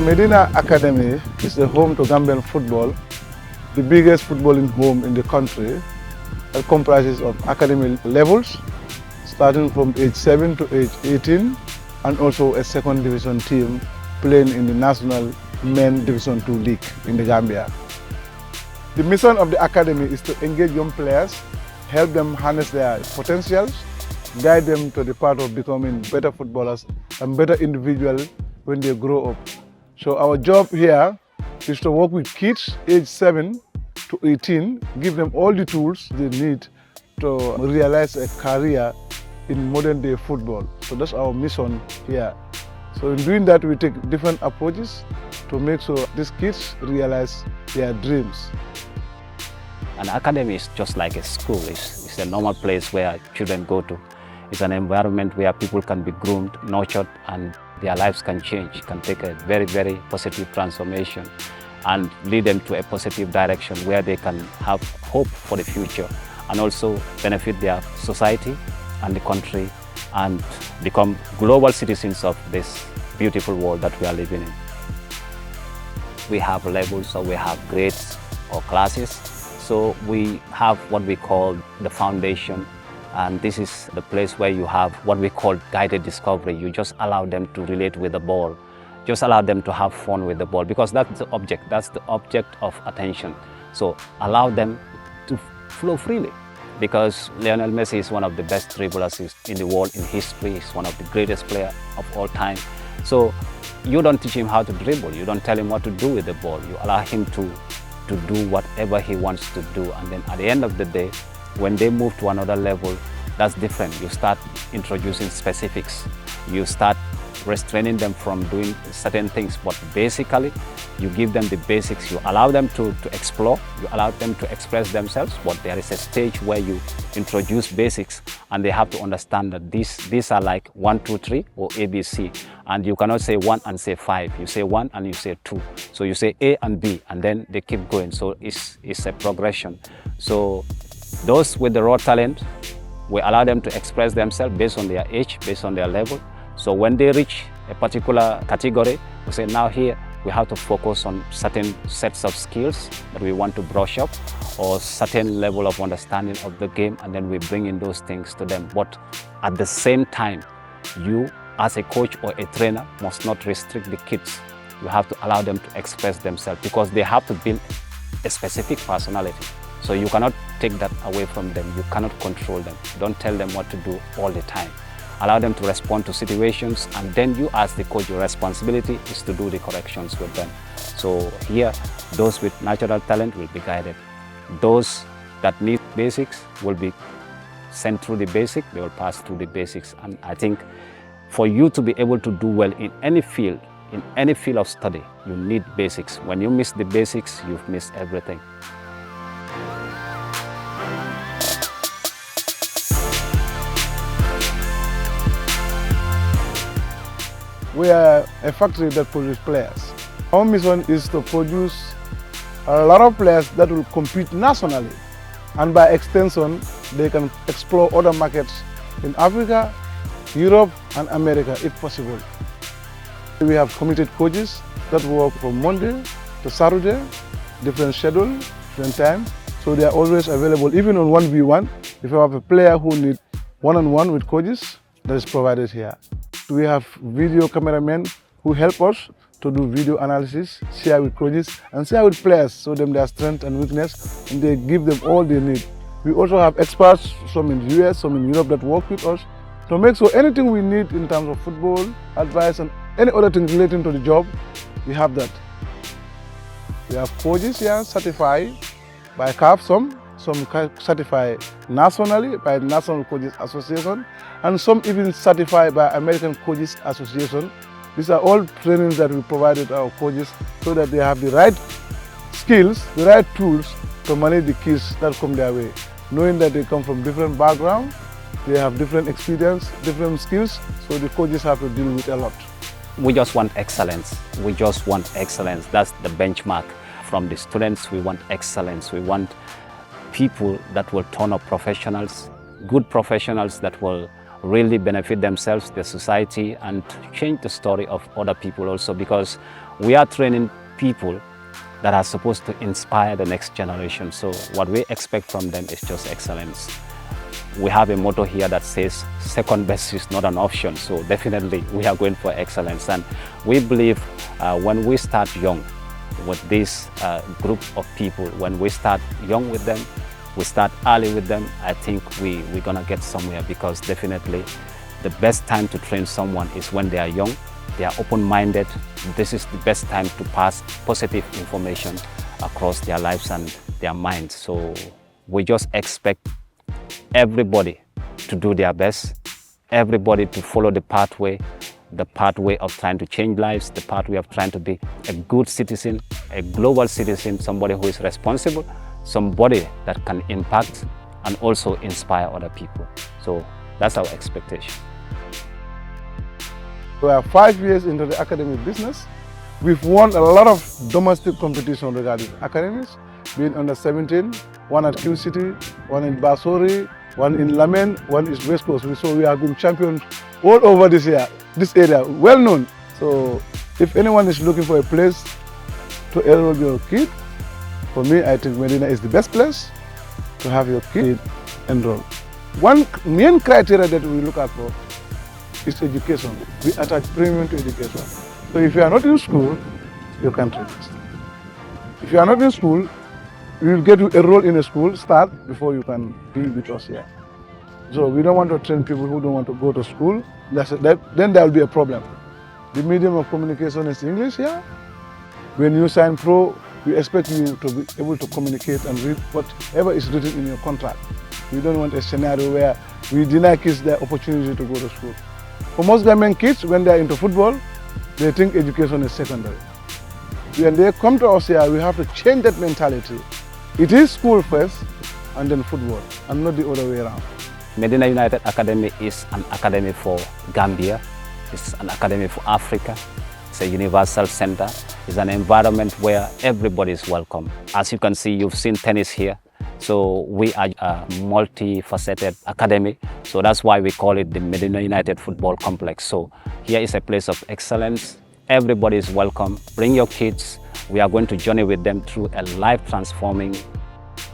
Medina Academy is the home to Gambian football, the biggest footballing home in the country that comprises of academy levels starting from age 7 to age 18 and also a second division team playing in the National Men Division 2 League in the Gambia. The mission of the academy is to engage young players, help them harness their potentials, guide them to the path of becoming better footballers and better individuals when they grow up. So our job here is to work with kids aged 7 to 18, give them all the tools they need to realize a career in modern day football. So that's our mission here. So in doing that, we take different approaches to make sure these kids realize their dreams. An academy is just like a school. It's a normal place where children go to. It's an environment where people can be groomed, nurtured, and their lives can change, can take a very, very positive transformation and lead them to a positive direction where they can have hope for the future and also benefit their society and the country and become global citizens of this beautiful world that we are living in. We have levels, so we have grades or classes. So we have what we call the foundation, and this is the place where you have what we call guided discovery. You just allow them to relate with the ball, just allow them to have fun with the ball, because that's the object of attention. So allow them to flow freely, because Lionel Messi is one of the best dribblers in the world in history. He's one of the greatest players of all time. So you don't teach him how to dribble, you don't tell him what to do with the ball, you allow him to do whatever he wants to do, and then at the end of the day, when they move to another level, that's different. You start introducing specifics. You start restraining them from doing certain things, but basically, you give them the basics. You allow them to explore. You allow them to express themselves, but there is a stage where you introduce basics, and they have to understand that these are like 1, 2, 3 or ABC, and you cannot say 1 and say 5. You say 1 and you say 2. So you say A and B, and then they keep going. So it's a progression. So those with the raw talent, we allow them to express themselves based on their age, based on their level. So when they reach a particular category, we say now here we have to focus on certain sets of skills that we want to brush up or certain level of understanding of the game, and then we bring in those things to them. But at the same time, you as a coach or a trainer must not restrict the kids. You have to allow them to express themselves because they have to build a specific personality. So you cannot take that away from them. You cannot control them. Don't tell them what to do all the time. Allow them to respond to situations, and then you as the coach, your responsibility is to do the corrections with them. So here, those with natural talent will be guided. Those that need basics will be sent through the basic, they will pass through the basics. And I think for you to be able to do well in any field of study, you need basics. When you miss the basics, you've missed everything. We are a factory that produces players. Our mission is to produce a lot of players that will compete nationally, and by extension, they can explore other markets in Africa, Europe, and America if possible. We have committed coaches that work from Monday to Saturday, different schedule, different time, so they are always available, even on 1v1. If you have a player who needs one-on-one with coaches, that is provided here. We have video cameramen who help us to do video analysis, share with coaches, and share with players, show them their strength and weakness, and they give them all they need. We also have experts, some in the US, some in Europe, that work with us to make sure anything we need in terms of football, advice, and any other thing relating to the job, we have that. We have coaches here certified by CAF, some certified nationally by the National Coaches Association, and some even certified by American Coaches Association. These are all trainings that we provided our coaches so that they have the right skills, the right tools to manage the kids that come their way, knowing that they come from different backgrounds, they have different experience, different skills, so the coaches have to deal with a lot. We just want excellence. We just want excellence. That's the benchmark. From the students, we want excellence. We want people that will turn up professionals, good professionals that will really benefit themselves, the society, and change the story of other people also, because we are training people that are supposed to inspire the next generation. So what we expect from them is just excellence. We have a motto here that says second best is not an option. So definitely we are going for excellence. And we believe when we start young with this group of people, when we start young with them, we start early with them, I think we're gonna get somewhere, because definitely the best time to train someone is when they are young, they are open-minded. This is the best time to pass positive information across their lives and their minds. So we just expect everybody to do their best, everybody to follow the pathway of trying to change lives, the pathway of trying to be a good citizen, a global citizen, somebody who is responsible, somebody that can impact and also inspire other people. So that's our expectation. We are 5 years into the academic business. We've won a lot of domestic competition regarding academies, being under 17, one at Q City, one in Basori, one in Lamen, one is West Coast. So we have been champions all over this area, well known. So if anyone is looking for a place to enroll your kid, for me, I think Medina is the best place to have your kid enrolled. One main criteria that we look at for is education. We attach premium to education. So if you are not in school, you can't register. If you are not in school, you will get to enroll in a school, start before you can be with us here. So we don't want to train people who don't want to go to school. Then there will be a problem. The medium of communication is English here. When you sign pro, we expect you to be able to communicate and read whatever is written in your contract. We don't want a scenario where we deny kids the opportunity to go to school. For most Gambian kids, when they are into football, they think education is secondary. When they come to us here, we have to change that mentality. It is school first and then football, and not the other way around. Medina United Academy is an academy for Gambia. It's an academy for Africa. It's a universal center. It's an environment where everybody is welcome. As you can see, you've seen tennis here. So we are a multifaceted academy. So that's why we call it the Medina United Football Complex. So here is a place of excellence. Everybody is welcome. Bring your kids. We are going to journey with them through a life-transforming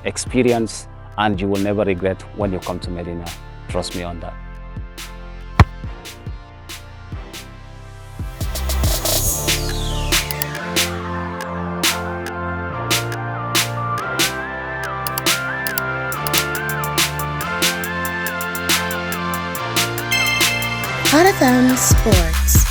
experience, and you will never regret when you come to Medina. Trust me on that. Sports.